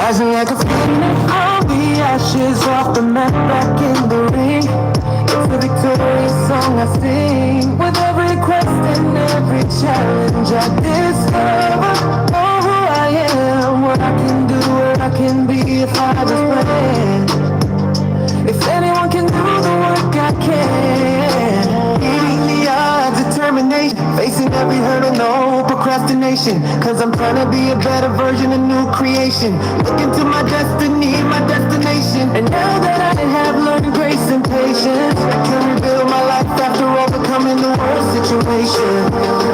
Rising like a phoenix from the ashes, off the mat back in the ring. It's a victorious song I sing. With every quest and every challenge I discover who I am, what I can do, where I can be if I just plan. If anyone can do the work, I can. Beating the odds, determination, facing every hurdle, no procrastination. Cause I'm trying to be a better version, a new creation. Looking to my destiny, my destination. And now that I have learned grace and patience, I can rebuild my life after overcoming the worst situation.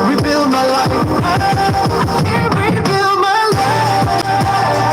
Rebuild my life, I can rebuild my life.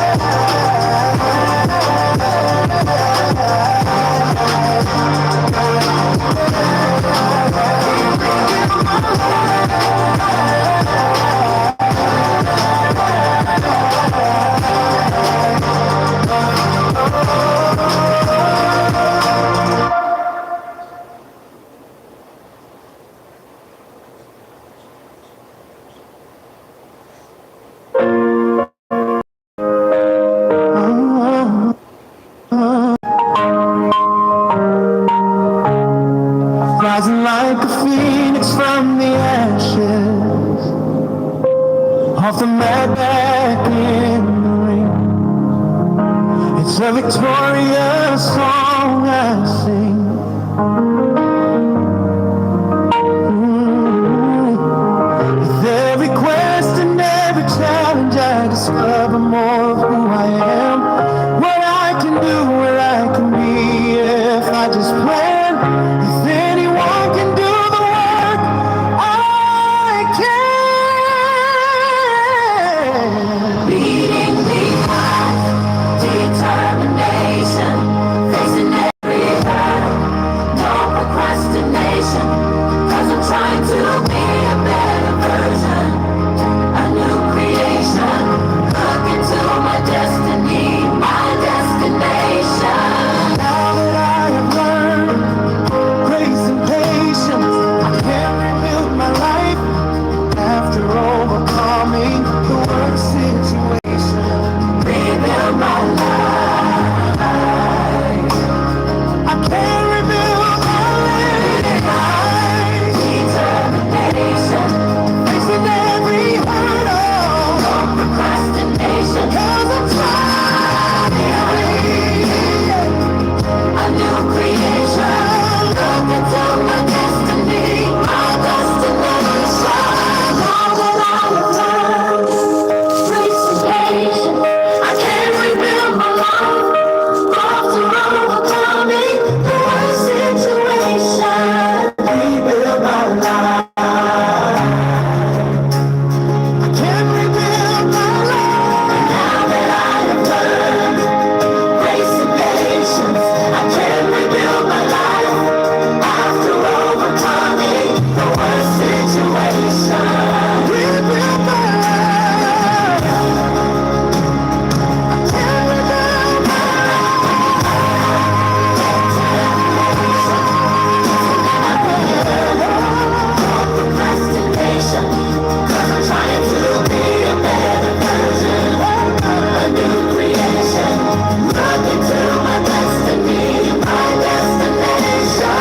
Rising like a phoenix from the ashes, off the mat back in the ring. It's a victorious song I sing. With every quest and every challenge I discover more of who I am, what I can do, where I can be if I just plan. If anyone can do the work, I can. Beating the odds, determination, facing every hurdle, no procrastination. Cause I'm trying to be a better version, a new creation. Look into my destiny, my destination. Now that I have learned grace and patience, I can rebuild my life after overcoming the worst situation. Rebuild my life. I can rebuild my life. Determination, Facing every hurdle, no procrastination. cause I'm trying to be A new creation. Look into my destiny, my destination. Now that I have learned grace and patience, I can rebuild my life after overcoming the worst situation. rebuild my life. I can rebuild my life. Now that I have learned grace and patience, I can rebuild my life after overcoming the worst situation. Rebuild my life. I can rebuild my Procrastination, cause I'm trying to be a better version, a new creation. Look into my destiny, my destination.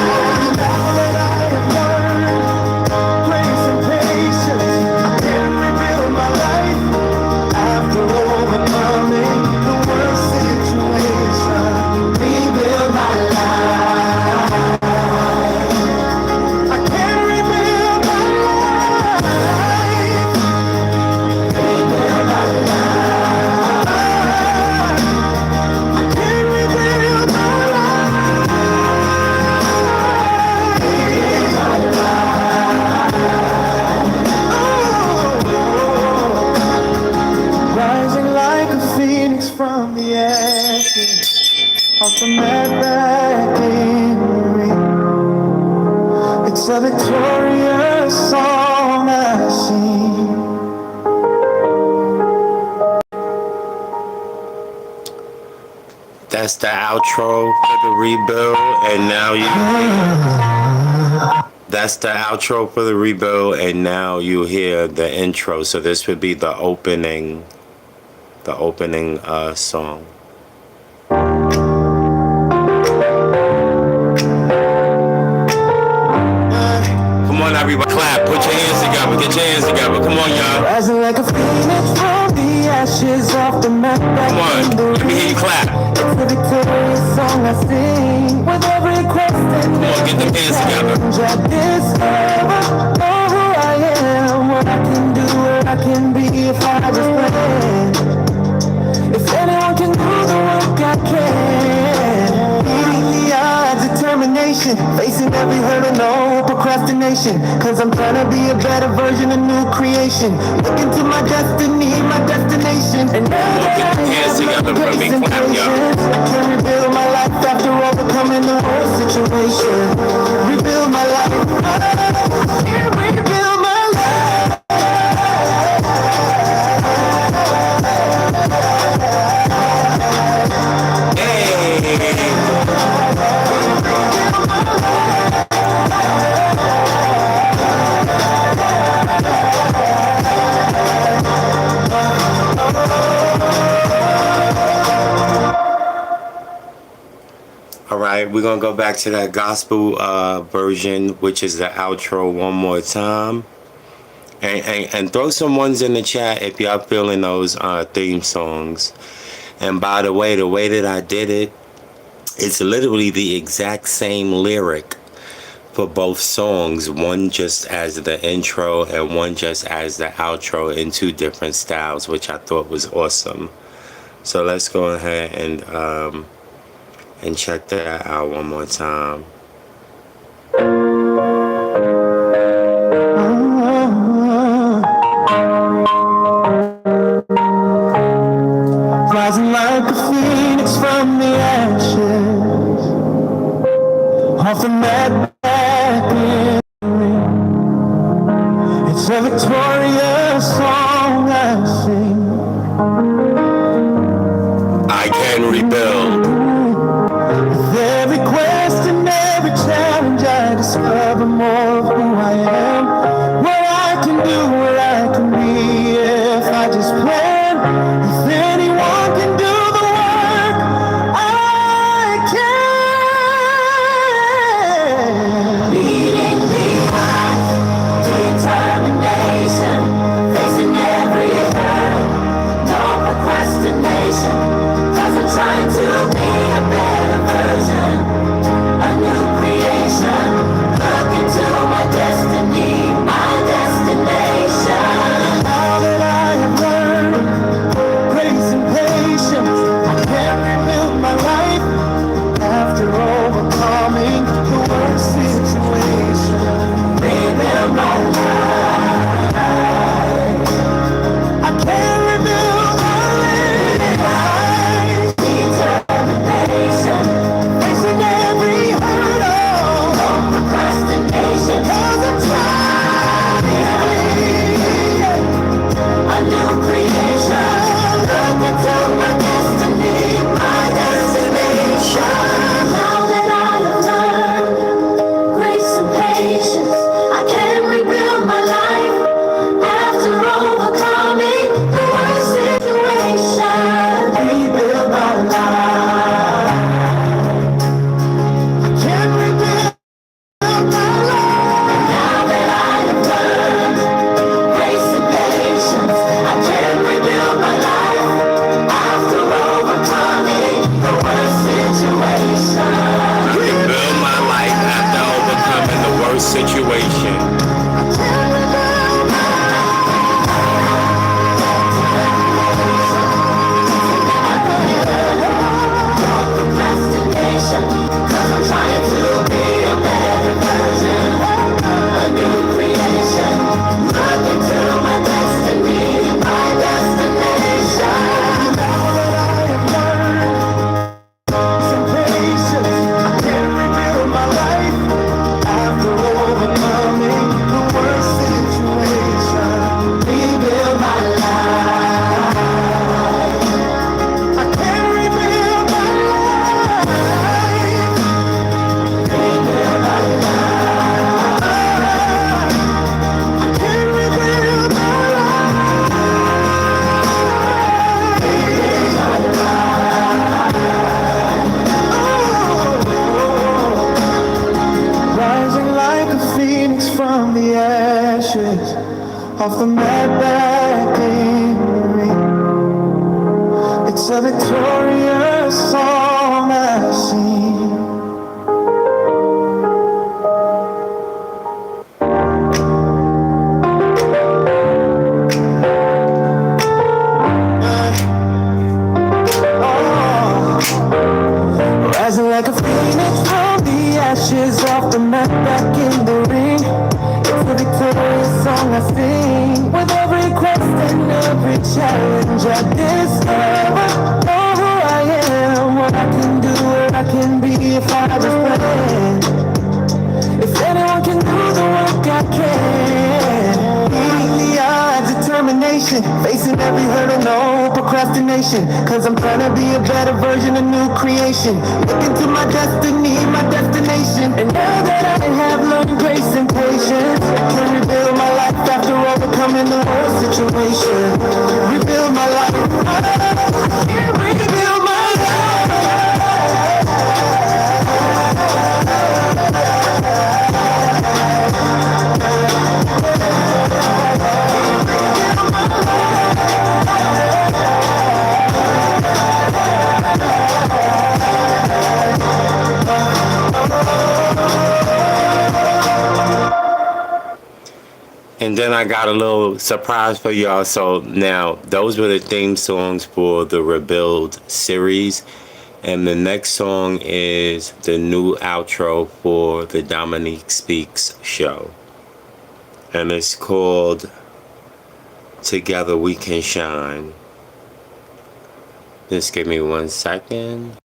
Now that I have learned grace and patience, I can rebuild my life after overcoming the worst situation. Rebuild my life. I can rebuild my life. Rebuild my life. I can rebuild my life. Rising like a phoenix from the ashes, off the mat back in the ring. It's a victorious song I sing. That's the outro for the rebuild, and now you. That's the outro for the rebuild, and now you hear the intro. So this would be the opening the opening song. Come on, everybody, clap. Put your hands together. Get your hands together. Come on, y'all. Rising like a phoenix from the ashes off the map. Come on. Let me hear you clap. It's the victorious song I sing with every question. Come on, get them hands together. I discover who I am, what I can do, where I can be if I just plan. If anyone can do the work, I can. Beating the odds, determination, facing every hurdle, no procrastination. Cause I'm trying to be a better version, a new creation. Looking to my destiny, my destination. And now that Get I your hands have together, enough bro. Big grace and clap, y'all. patience, I can rebuild my life after overcoming the worst situation. Rebuild my life. Rebuild my life. All right, we're gonna go back to that gospel version, which is the outro, one more time, and throw some ones in the chat if y'all feeling those theme songs. And by the way that I did it, it's literally the exact same lyric for both songs, one just as the intro and one just as the outro in two different styles, which I thought was awesome. So let's go ahead and check that out one more time. Rising like a phoenix from the ashes, off the mat back in the ring. It's a victorious song I sing. I can rebuild. With every question, every challenge, I discover more of who I am. What I can do, what I can be, if I just plan. If anyone can do the work, I can. Leading me on, determination, facing every hurdle, no procrastination. Cause I'm trying to be a better version, a new creation. Looking to my destiny, my destination. Now that I have learned, grace and a victorious song I sing. Rising like a phoenix from the ashes off the mat back in the ring. It's a victorious song I sing. With every quest and every challenge I discover. Know who I am, what I can do, where I can be if I just plan. If anyone can do the work, I can. Beating the odds, determination. Facing every hurdle, no procrastination. Cause I'm trying to be a better version, a new creation. Looking to my destiny, my destination. And now that I have learned grace and patience, I can rebuild my life after overcoming the worst situation. Rebuild my life. I can rebuild my life. And then I got a little surprise for y'all. So now those were the theme songs for the Rebuild series. And the next song is the new outro for the Dominique Speaks show. And it's called Together We Can Shine. Just give me 1 second.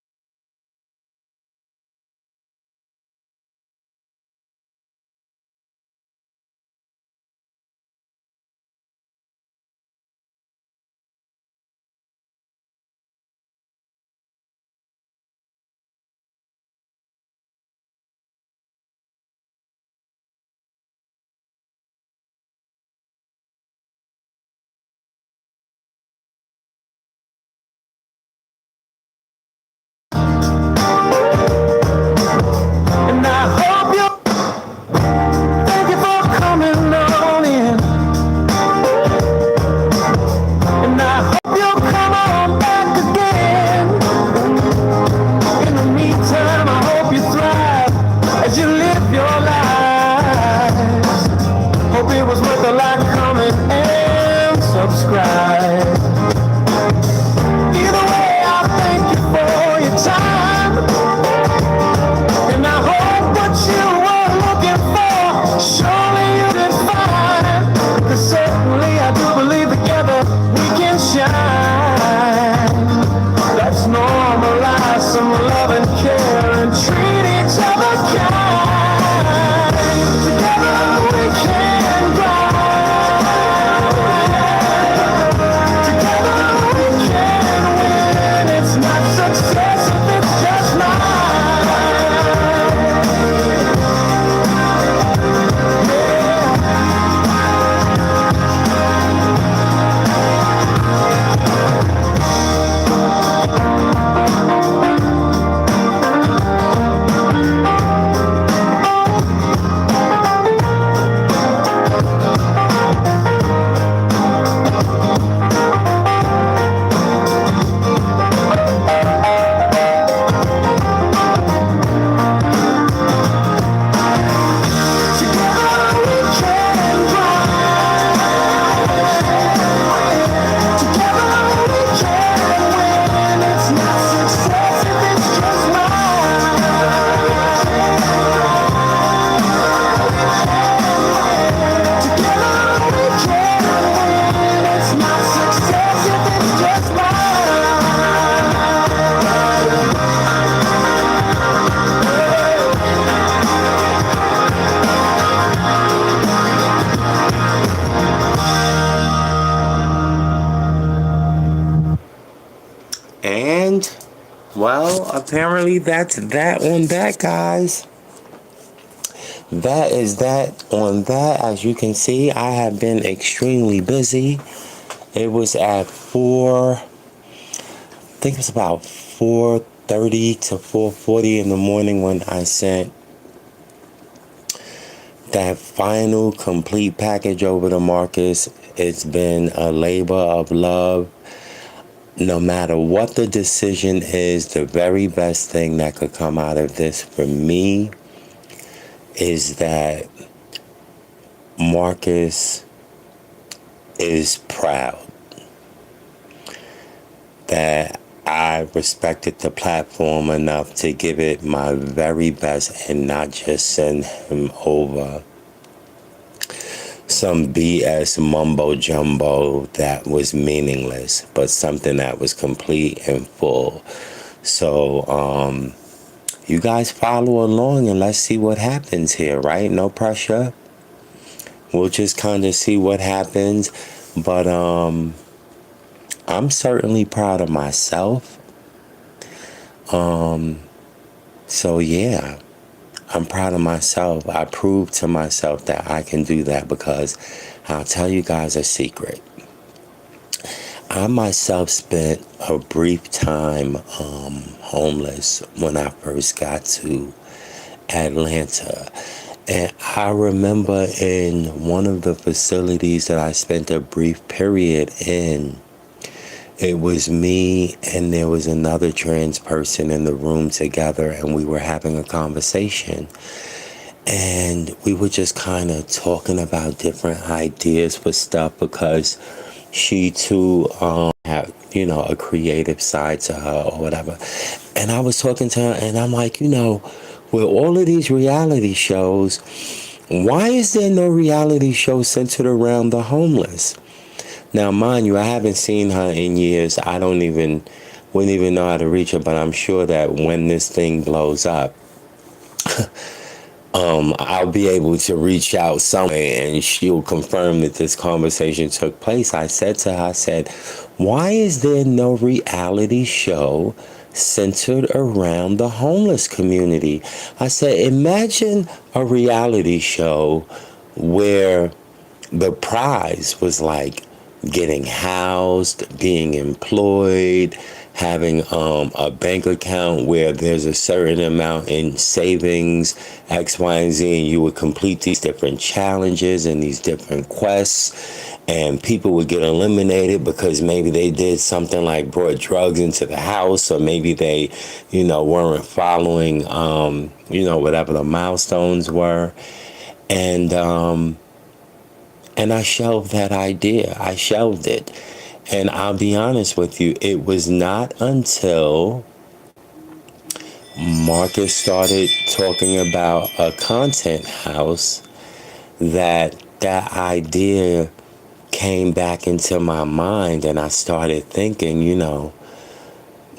And I hope you thank you for coming on in. And I hope you'll come on back again. In the meantime, I hope you thrive as you live your lives. Hope it was worth a lot coming and subscribe. Either way, I thank you for your time. And I hope what you were looking for, surely you did find. 'Cause certainly I do believe together we can shine. Let's normalize some love and care and treat each other kind. Together we can grind. Together we can win. It's not success if it's just mine. And, well, apparently that's that on that, guys. That is that on that. As you can see, I have been extremely busy. It was at 4, I think it was about 4:30 to 4:40 in the morning when I sent that final complete package over to Marcus. It's been a labor of love. no matter what the decision is, the very best thing that could come out of this for me is that Marcus is proud that I respected the platform enough to give it my very best and not just send him over some BS mumbo jumbo that was meaningless, but something that was complete and full. So, you guys follow along and let's see what happens here, right? No pressure. We'll just kind of see what happens. But I'm certainly proud of myself. So yeah, I'm proud of myself. I proved to myself that I can do that because I'll tell you guys a secret. I myself spent a brief time homeless when I first got to Atlanta. And I remember in one of the facilities that I spent a brief period in, it was me and there was another trans person in the room together, and we were having a conversation. And we were just kind of talking about different ideas for stuff because she too had, a creative side to her or whatever. And I was talking to her and I'm like, with all of these reality shows, why is there no reality show centered around the homeless? Now, mind you, I haven't seen her in years. I wouldn't even know how to reach her, but I'm sure that when this thing blows up, I'll be able to reach out somewhere and she'll confirm that this conversation took place. I said to her, why is there no reality show centered around the homeless community? I said, imagine a reality show where the prize was like getting housed, being employed, having a bank account where there's a certain amount in savings, X, Y, and Z, and you would complete these different challenges and these different quests, and people would get eliminated because maybe they did something like brought drugs into the house, or maybe they, weren't following, whatever the milestones were. And I shelved that idea. I shelved it. And I'll be honest with you, it was not until Marcus started talking about a content house that idea came back into my mind, and I started thinking,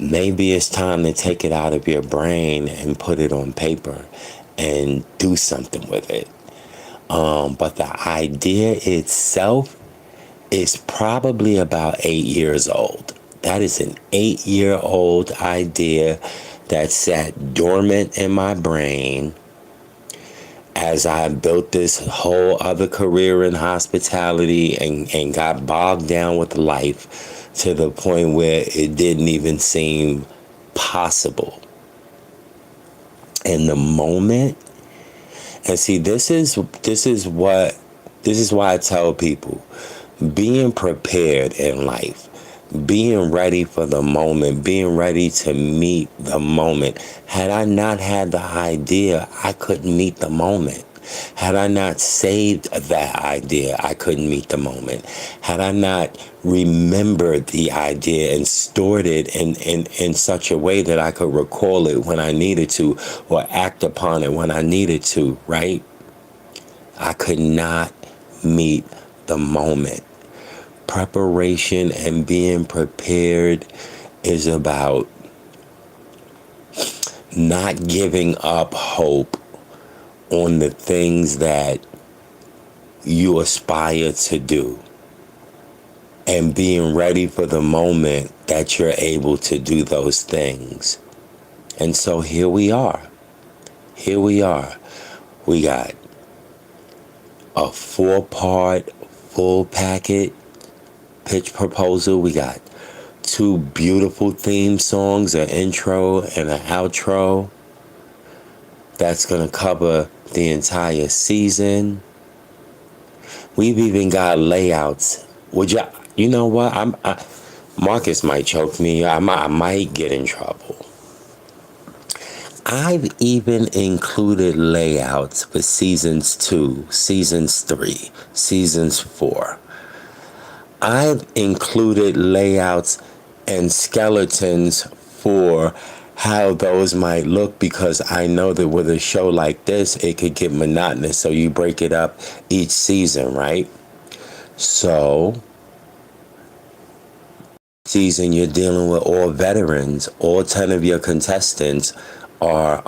maybe it's time to take it out of your brain and put it on paper and do something with it. But the idea itself is probably about 8 years old. That is an 8-year-old idea that sat dormant in my brain as I built this whole other career in hospitality and got bogged down with life to the point where it didn't even seem possible. And the moment, and see, this is why I tell people, being prepared in life, being ready for the moment, being ready to meet the moment. Had I not had the idea, I couldn't meet the moment. Had I not saved that idea, I couldn't meet the moment. Had I not remembered the idea and stored it in such a way that I could recall it when I needed to, or act upon it when I needed to, right? I could not meet the moment. Preparation and being prepared is about not giving up hope on the things that you aspire to do, and being ready for the moment that you're able to do those things. And so here we are. We got a 4-part full packet pitch proposal. We got 2 beautiful theme songs, an intro and an outro that's gonna cover the entire season. We've even got layouts. You know what? Marcus might choke me. I might get in trouble. I've even included layouts for seasons 2, seasons 3, seasons 4. I've included layouts and skeletons for how those might look, because I know that with a show like this, it could get monotonous. So you break it up each season, right? So season you're dealing with all veterans. All 10 of your contestants are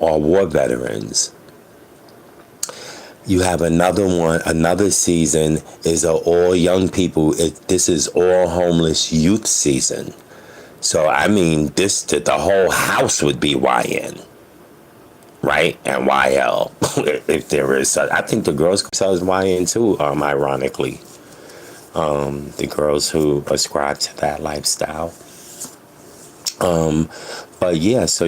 war veterans. You have another season is all young people. This is all homeless youth season. So I mean, the whole house would be YN, right? And YL, if there is. I think the girls themselves YN too. Ironically, the girls who ascribe to that lifestyle. But yeah, so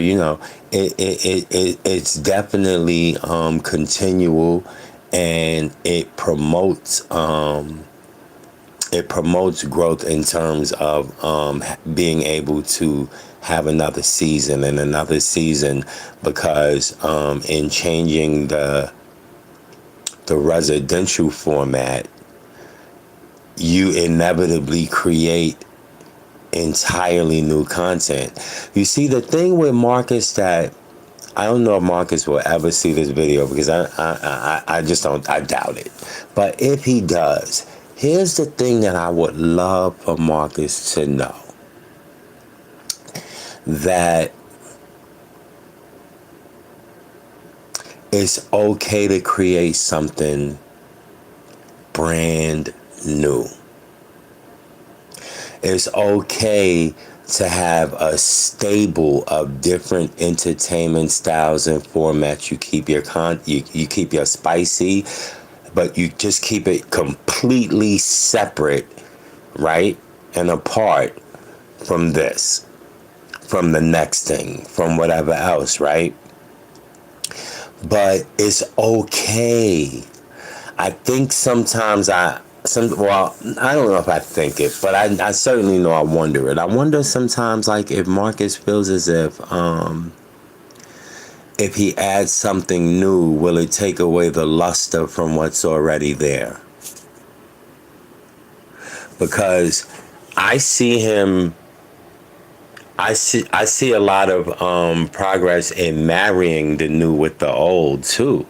it's definitely continual, and it promotes growth in terms of being able to have another season and another season, because in changing the residential format, you inevitably create entirely new content. You see, the thing with Marcus, that I don't know if Marcus will ever see this video, because I just don't, I doubt it. But if he does, here's the thing that I would love for Marcus to know. That it's okay to create something brand new. It's okay to have a stable of different entertainment styles and formats. You keep your you keep your spicy, but you just keep it completely separate, right? And apart from this, from the next thing, from whatever else, right? But it's okay. I think sometimes I don't know if I think it, but I certainly know I wonder it. I wonder sometimes, like, if Marcus feels as if he adds something new, will it take away the luster from what's already there? Because I see a lot of progress in marrying the new with the old too.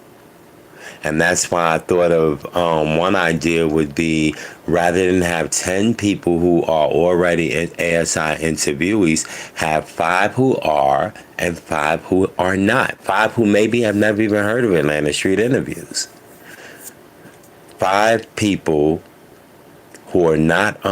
And that's why I thought of one idea would be, rather than have 10 people who are already ASI interviewees, have 5 who are and 5 who are not. 5 who maybe have never even heard of Atlanta Street Interviews. 5 people who are not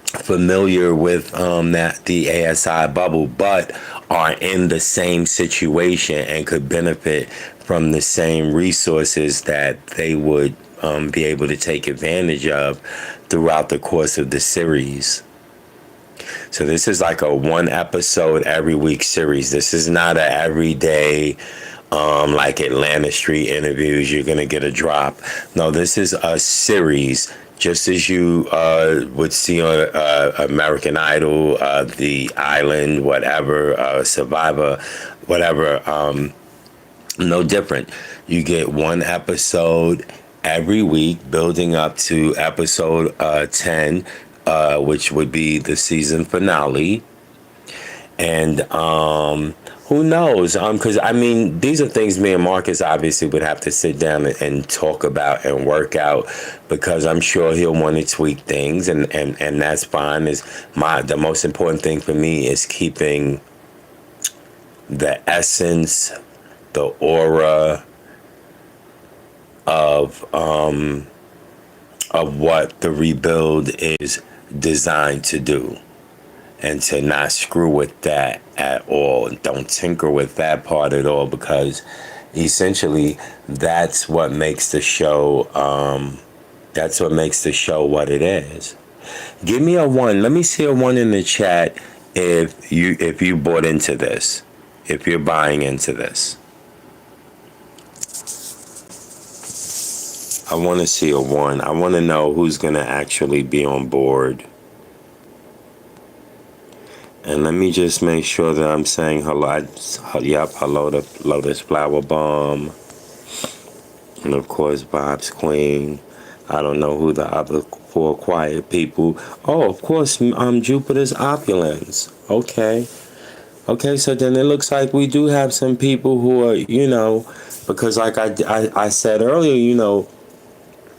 familiar with the ASI bubble, but are in the same situation and could benefit from the same resources that they would be able to take advantage of throughout the course of the series. So this is like a 1 episode every week series. This is not a everyday like Atlanta Street Interviews, you're gonna get a drop. No, this is a series, just as you would see on American Idol, The Island, whatever, Survivor, whatever. No different. You get 1 episode every week, building up to episode 10, which would be the season finale. And who knows? Because I mean, these are things me and Marcus obviously would have to sit down and talk about and work out, because I'm sure he'll want to tweak things, and that's fine. The most important thing for me is keeping the essence, the aura of what the rebuild is designed to do, and to not screw with that at all. Don't tinker with that part at all, because essentially that's what makes the show what it is. Give me a 1. Let me see a 1 in the chat if you bought into this, if you're buying into this. I want to see a 1. I want to know who's going to actually be on board. And let me just make sure that I'm saying hello. Yep, hello to Lotus Flower Bomb. And of course, Bob's Queen. I don't know who the other 4 quiet people. Oh, of course, Jupiter's Opulence. Okay. Okay, so then it looks like we do have some people who are, because like I said earlier,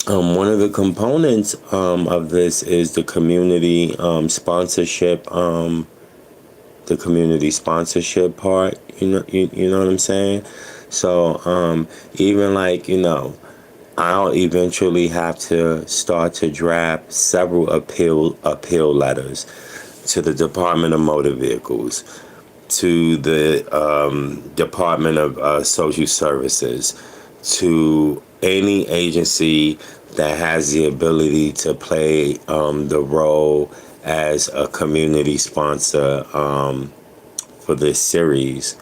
one of the components of this is the community sponsorship, the community sponsorship part. You know what I'm saying? So even like I'll eventually have to start to draft several appeal letters to the Department of Motor Vehicles, to the Department of Social Services, to any agency that has the ability to play the role as a community sponsor for this series.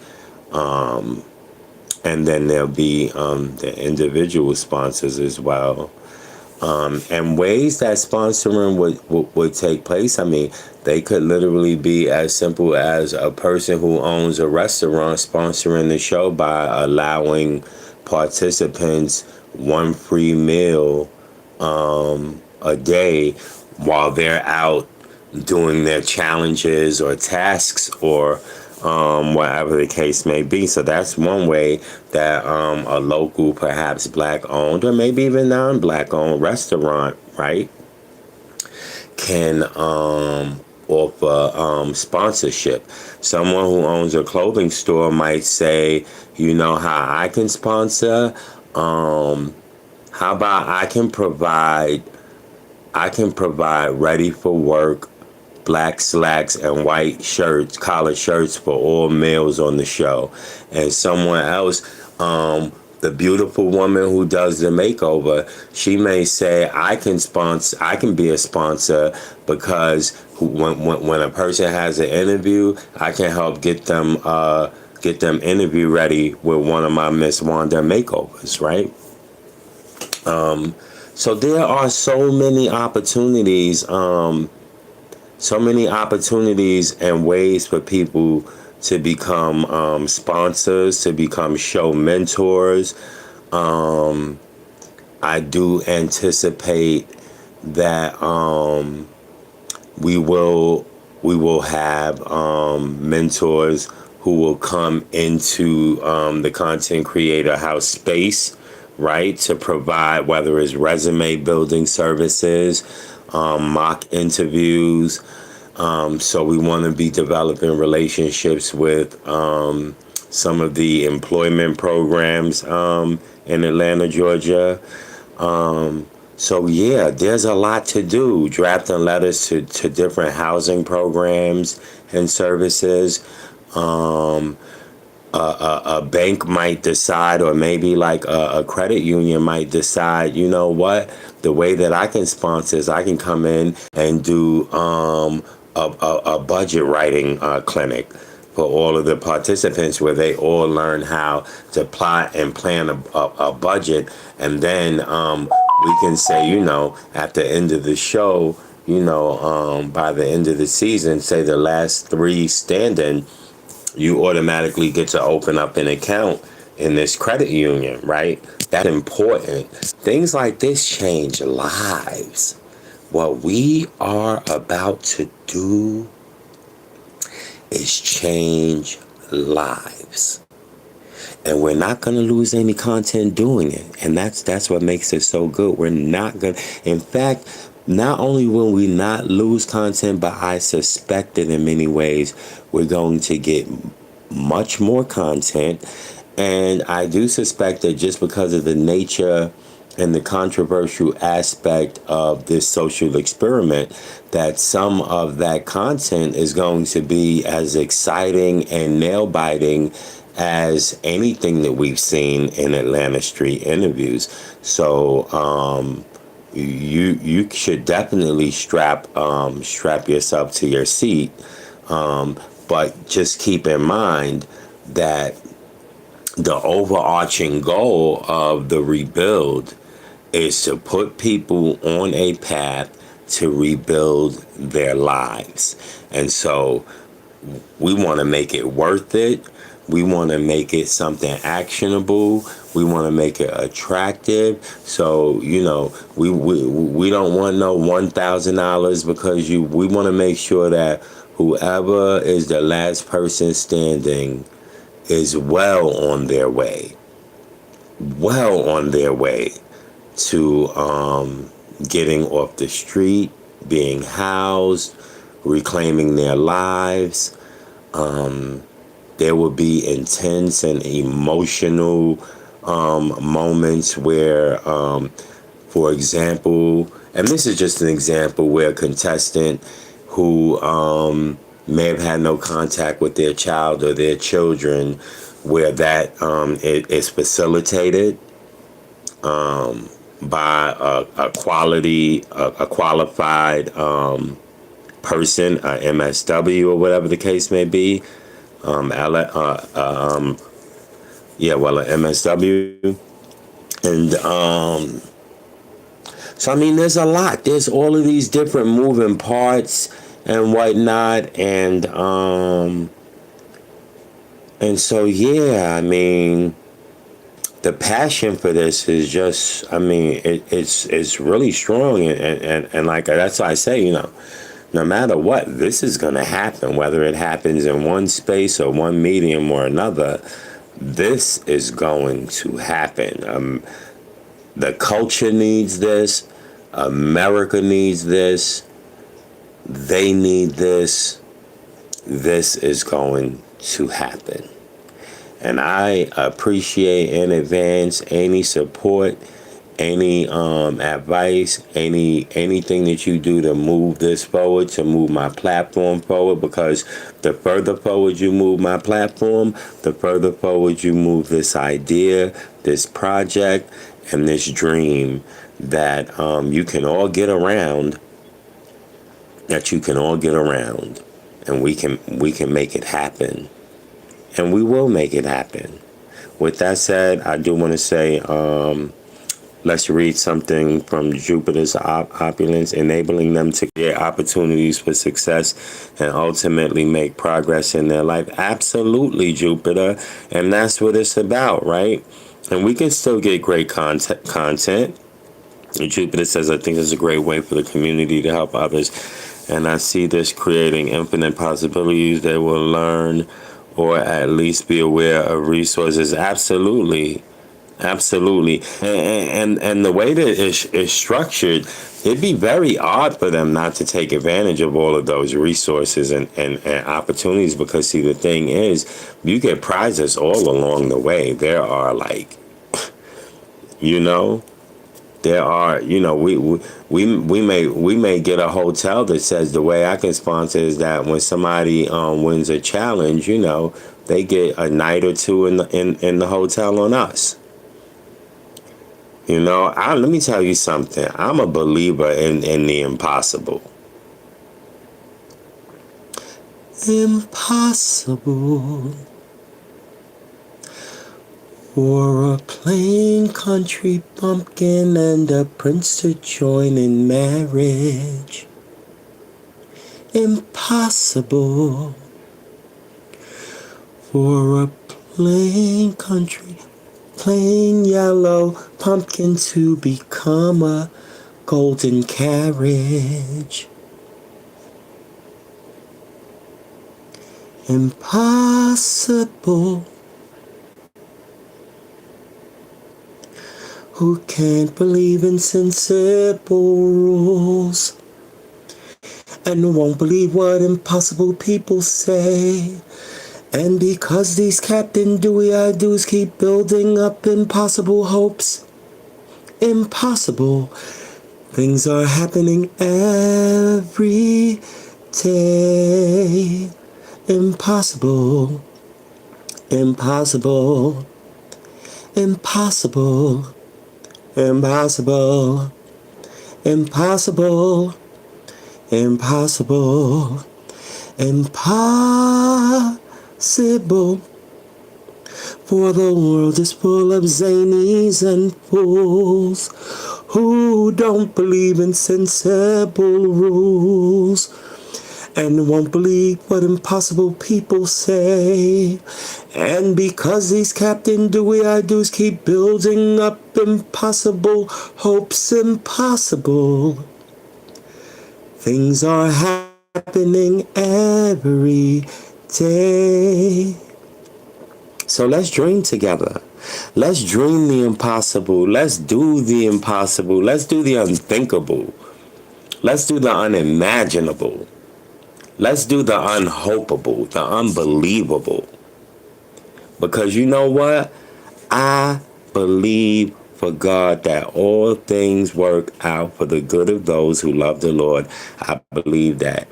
And then there'll be the individual sponsors as well. And ways that sponsoring would take place, I mean, they could literally be as simple as a person who owns a restaurant sponsoring the show by allowing participants 1 free meal a day while they're out doing their challenges or tasks or whatever the case may be. So that's one way that a local, perhaps black-owned or maybe even non-black-owned restaurant, right, can offer sponsorship. Someone who owns a clothing store might say, how I can sponsor? How about I can provide ready for work black slacks and white shirts, collar shirts for all males on the show. And someone else, the beautiful woman who does the makeover, she may say, I can be a sponsor because when a person has an interview, I can help get them interview ready with one of my Miss Wanda makeovers, right? So there are so many opportunities, and ways for people to become sponsors, to become show mentors. I do anticipate that we will have mentors who will come into the content creator house space, right, to provide whether it's resume building services, mock interviews. So we want to be developing relationships with some of the employment programs in Atlanta, Georgia. So yeah, there's a lot to do. Drafting letters to different housing programs and services. A bank might decide, or maybe like a credit union might decide, you know what, the way that I can sponsor is I can come in and do a budget writing clinic for all of the participants, where they all learn how to plot and plan a budget. And then we can say, at the end of the show, by the end of the season, say the last 3 standing, you automatically get to open up an account in this credit union, right? That's important. Things like this change lives. What we are about to do is change lives. And we're not going to lose any content doing it. And that's what makes it so good. We're not going to, in fact, not only will we not lose content, but I suspect that in many ways we're going to get much more content. And I do suspect that just because of the nature and the controversial aspect of this social experiment, that some of that content is going to be as exciting and nail-biting as anything that we've seen in Atlanta street interviews. So you should definitely strap yourself to your seat, but just keep in mind that the overarching goal of the rebuild is to put people on a path to rebuild their lives. And so we want to make it worth it. We want to make it something actionable. We want to make it attractive. So, you know, we don't want no $1,000 because we want to make sure that whoever is the last person standing is well on their way to getting off the street, being housed, reclaiming their lives. There will be intense and emotional moments where, for example, and this is just an example where a contestant who may have had no contact with their child or their children, where that is facilitated by a qualified person, a MSW or whatever the case may be, an MSW, and so I mean, there's a lot. There's all of these different moving parts and whatnot, and so yeah, I mean, the passion for this is just, I mean, it's really strong, and like that's why I say, you know, no matter what, this is going to happen, whether it happens in one space or one medium or another. This is going to happen. The culture needs this. America needs this. They need this. This is going to happen. And I appreciate in advance any support, any advice, anything that you do to move this forward, to move my platform forward, because the further forward you move my platform, the further forward you move this idea, this project, and this dream that you can all get around, and we can make it happen, and we will make it happen. With that said, I do want to say, let's read something from Jupiter's opulence, enabling them to get opportunities for success and ultimately make progress in their life. Absolutely, Jupiter. And that's what it's about, right? And we can still get great content. Jupiter says, I think it's a great way for the community to help others. And I see this creating infinite possibilities. They will learn or at least be aware of resources. Absolutely. Absolutely. And the way that it's structured, it'd be very odd for them not to take advantage of all of those resources and opportunities, because, see, the thing is, you get prizes all along the way. There are, like, you know, there are, you know, we may get a hotel that says the way I can sponsor is that when somebody wins a challenge, you know, they get a night or two in the hotel on us. You know, let me tell you something. I'm a believer in the impossible. Impossible for a plain country bumpkin and a prince to join in marriage. Impossible for a plain yellow pumpkin to become a golden carriage. Impossible. Who can't believe in sensible rules and won't believe what impossible people say? And because these Captain Dewey-eyed dudes keep building up impossible hopes, impossible things are happening every day. Impossible, impossible, impossible, impossible, impossible, impossible, impossible. For the world is full of zanies and fools who don't believe in sensible rules and won't believe what impossible people say. And because these Captain Dewey I do's keep building up impossible hopes, impossible things are happening every day. So let's dream together. Let's dream the impossible. Let's do the impossible. Let's do the unthinkable. Let's do the unimaginable. Let's do the unhopable, the unbelievable. Because you know what? I believe for God that all things work out for the good of those who love the Lord. I believe that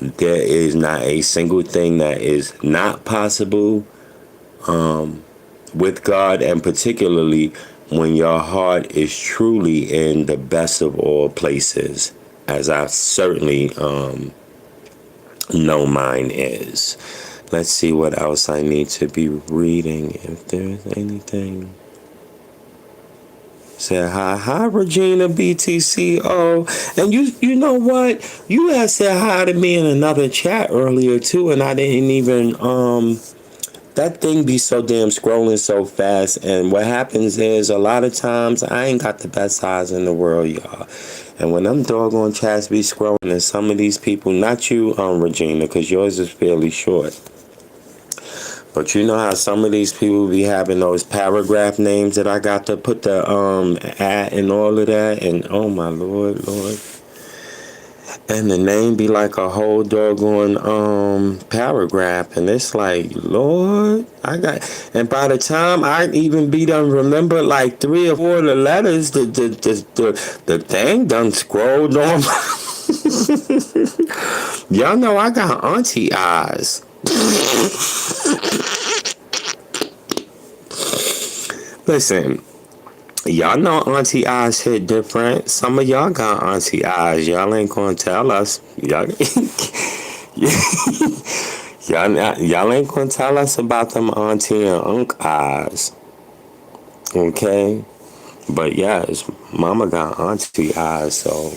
there is not a single thing that is not possible with God, and particularly when your heart is truly in the best of all places, as I certainly know mine is. Let's see what else I need to be reading, if there's anything. Said hi Regina BTCO. And you know what? You had said hi to me in another chat earlier too, and I didn't even that thing be so damn scrolling so fast. And what happens is a lot of times I ain't got the best eyes in the world, y'all. And when them doggone chats be scrolling, and some of these people, not you, Regina, because yours is fairly short. But you know how some of these people be having those paragraph names that I got to put the at and all of that, and oh my Lord. And the name be like a whole doggone paragraph, and it's like, Lord, and by the time I even be done remember like 3 or 4 of the letters, the thing done scrolled on. Y'all know I got auntie eyes. Listen, y'all know auntie eyes hit different. Some of y'all got auntie eyes. Y'all ain't gonna tell us. Y'all ain't gonna tell us about them auntie and uncle eyes. Okay? But yes, mama got auntie eyes, so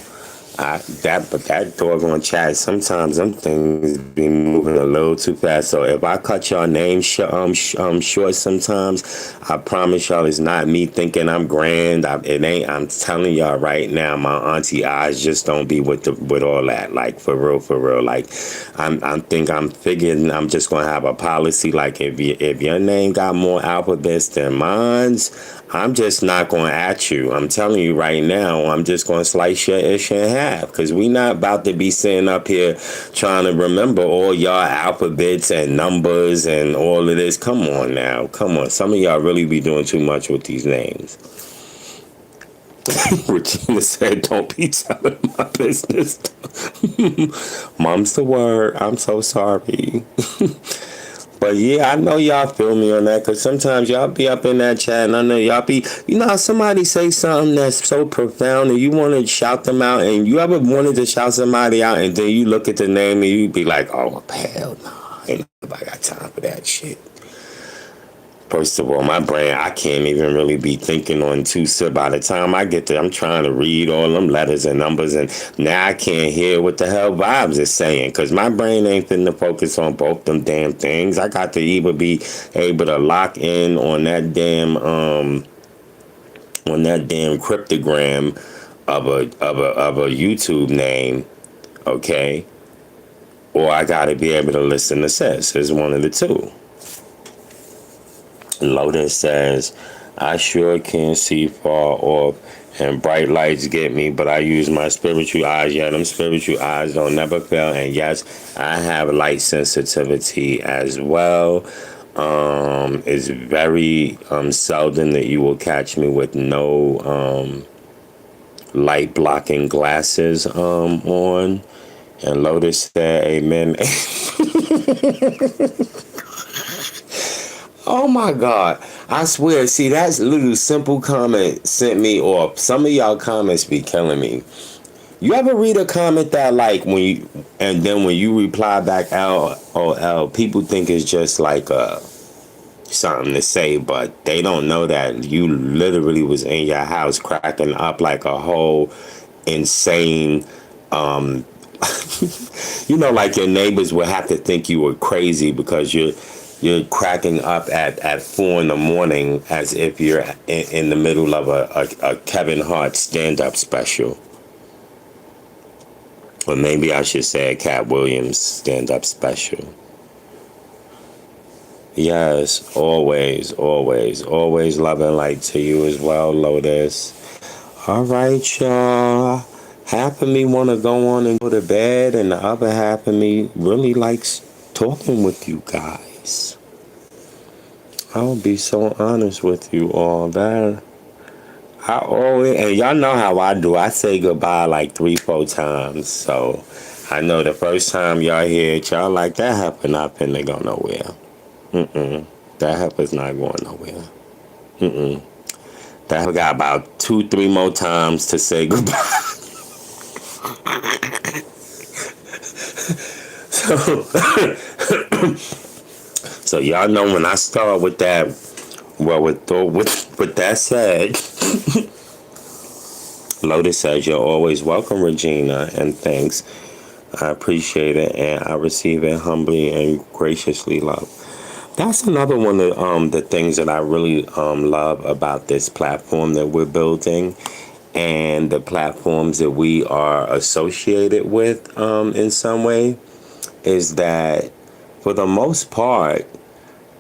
that doggone chat, sometimes them things be moving a little too fast. So if I cut y'all name short sometimes, I promise y'all it's not me thinking I'm grand. It ain't. I'm telling y'all right now, my auntie eyes just don't be with all that. Like for real. Like I'm figuring I'm just gonna have a policy. Like if your name got more alphabets than mine's, I'm just not going to at you. I'm telling you right now, I'm just going to slice your ish in half. Because we not about to be sitting up here trying to remember all y'all alphabets and numbers and all of this. Come on now. Come on. Some of y'all really be doing too much with these names. Regina said, don't be telling my business. Mom's the word. I'm so sorry. But yeah, I know y'all feel me on that, because sometimes y'all be up in that chat and I know y'all be, you know how somebody say something that's so profound and you want to shout them out, and you ever wanted to shout somebody out and then you look at the name and you be like, oh, hell no, ain't nobody got time for that shit. First of all, my brain, I can't even really be thinking on by the time I get there, I'm trying to read all them letters and numbers, and now I can't hear what the hell Vibes is saying, because my brain ain't finna focus on both them damn things. I got to either be able to lock in on that damn cryptogram of a YouTube name, okay, or I got to be able to listen to Sis. It's one of the two. Lotus says, I sure can't see far off and bright lights get me, but I use my spiritual eyes. Yeah, them spiritual eyes don't never fail. And yes, I have light sensitivity as well. It's very seldom that you will catch me with no light blocking glasses on. And Lotus said, amen. Oh my God. I swear, see, that's a little simple comment sent me, or some of y'all comments be killing me. You ever read a comment that like then when you reply back LOL, people think it's just like a something to say, but they don't know that you literally was in your house cracking up like a whole insane, like your neighbors would have to think you were crazy because you're cracking up at 4 in the morning as if you're in the middle of a Kevin Hart stand-up special. Or maybe I should say a Cat Williams stand-up special. Yes, always, always, always love and light to you as well, Lotus. All right, y'all. Half of me want to go on and go to bed, and the other half of me really likes talking with you guys. I'll be so honest with you all. That I always, and y'all know how I do. I say goodbye like 3-4 times. So I know the first time y'all hear it, y'all like, that heifer not finna go nowhere. That heifer's not going nowhere. That heifer got about 2-3 more times to say goodbye. So y'all know when I start with that, well, with that said, Lotus says, you're always welcome, Regina, and thanks. I appreciate it, and I receive it humbly and graciously, love. That's another one of the things that I really love about this platform that we're building, and the platforms that we are associated with in some way, is that for the most part,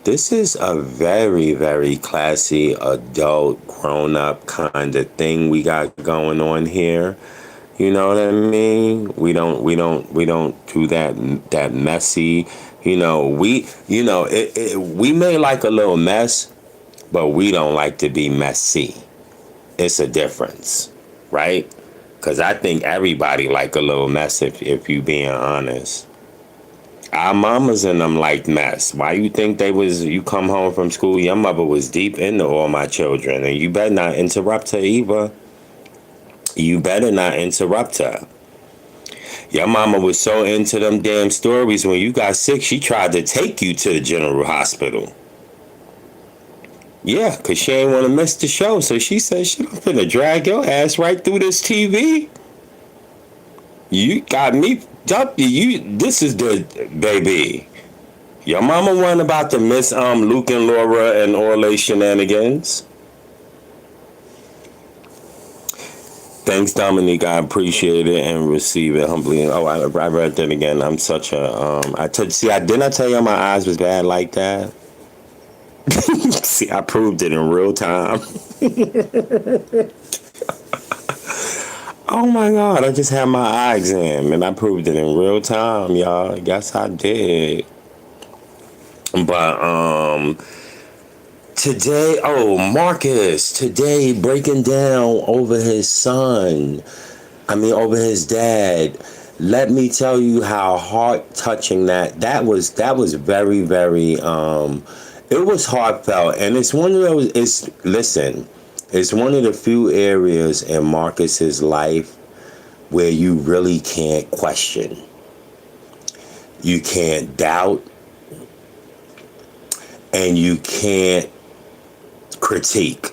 this is a very, very classy, adult, grown-up kind of thing we got going on here. You know what I mean? We don't do that messy. We may like a little mess, but we don't like to be messy. It's a difference, right? Because I think everybody like a little mess if you being honest. Our mamas and them like mess. Why you think you come home from school, your mother was deep into all my children, and you better not interrupt her either. You better not interrupt her. Your mama was so into them damn stories when you got sick, she tried to take you to the general hospital. Yeah, because she ain't want to miss the show, so she said, "Shit, I'm finna drag your ass right through this TV. You got me up. This is the baby. Your mama wasn't about to miss Luke and Laura and all they shenanigans." Thanks, Dominique. I appreciate it and receive it humbly. Oh, I read that again. I'm such a didn't I tell you my eyes was bad like that? See, I proved it in real time. Oh my God, I just had my eye exam and I proved it in real time, y'all. Yes, I did. But today, Marcus, today breaking down over his dad. Let me tell you how heart-touching that was very, very, it was heartfelt. And it's one of those, it's one of the few areas in Marcus's life where you really can't question. You can't doubt. And you can't critique,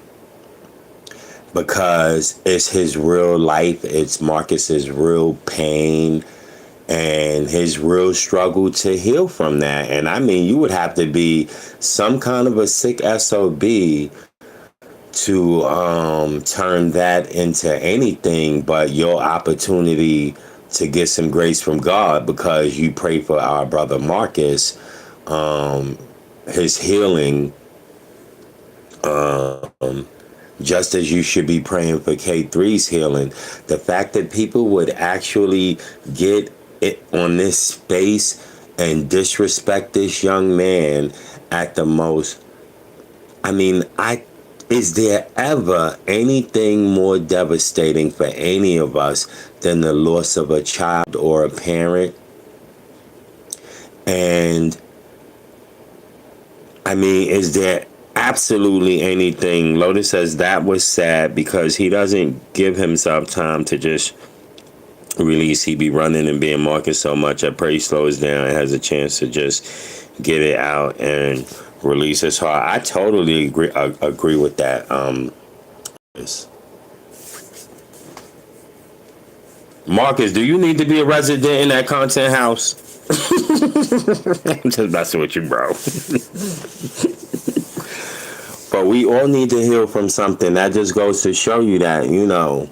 because it's his real life, it's Marcus's real pain and his real struggle to heal from that. And I mean, you would have to be some kind of a sick SOB to turn that into anything but your opportunity to get some grace from God, because you pray for our brother Marcus, his healing, just as you should be praying for K3's healing. The fact that people would actually get it on this space and disrespect this young man at the most. I mean, is there ever anything more devastating for any of us than the loss of a child or a parent? And I mean, is there absolutely anything? Lotus says that was sad because he doesn't give himself time to just release. He be running and being marketed so much. I pray he slows down and has a chance to just get it out and release his heart. I totally agree with that. Marcus, do you need to be a resident in that content house? I'm just messing with you, bro. But we all need to heal from something. That just goes to show you that, you know,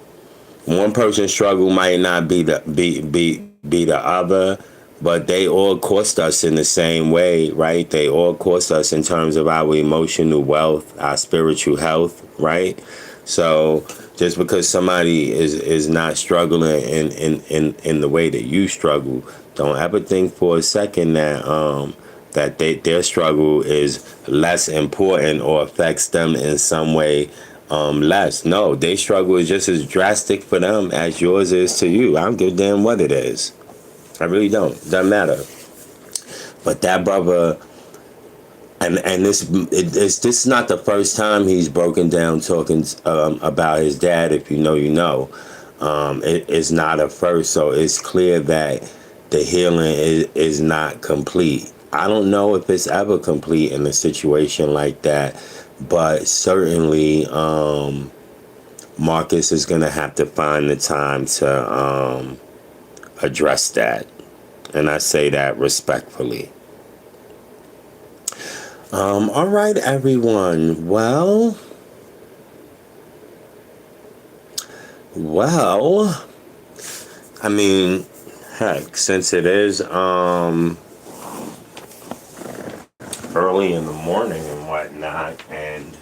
one person's struggle might not be the other, but they all cost us in the same way, right? They all cost us in terms of our emotional wealth, our spiritual health, right? So just because somebody is not struggling in the way that you struggle, don't ever think for a second that their struggle is less important or affects them in some way less. No, their struggle is just as drastic for them as yours is to you. I don't give a damn what it is. I really don't. Doesn't matter. But that brother, and this is not the first time he's broken down talking about his dad. If you know, you know. It's not a first, so it's clear that the healing is not complete. I don't know if it's ever complete in a situation like that, but certainly Marcus is going to have to find the time to address that. And I say that respectfully. All right, everyone. Well, I mean, heck, since it is early in the morning and whatnot, and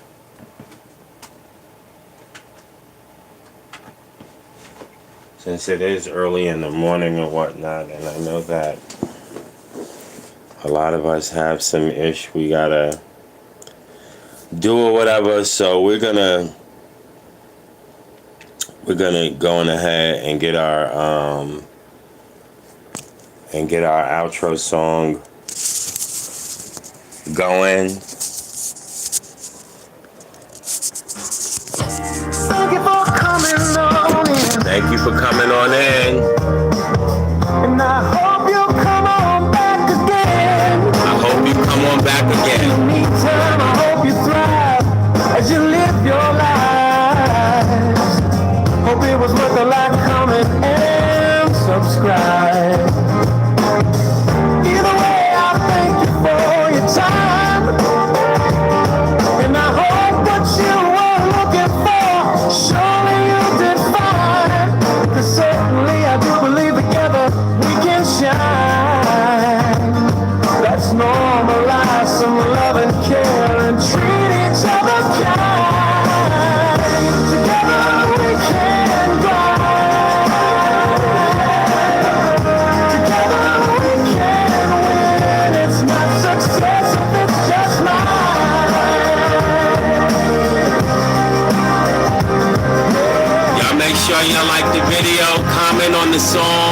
and I know that a lot of us have some ish we gotta do or whatever, so we're gonna go on ahead and get our outro song going. Thank you for coming on in. Thank you for coming on in. And I hope you come on back again. I hope you come on back In the again. meantime, I hope you thrive as you live your lives. Hope it was worth a like, comment, and subscribe. Either way, I thank you for your time. And I hope what you were looking for, surely you did find. 'Cause certainly I do believe together we can shine. Let's normalize some love and care and treat each other kind. Together we can glide. Together we can win. It's not success if it's just mine. Y'all make sure y'all like the video, comment on the song.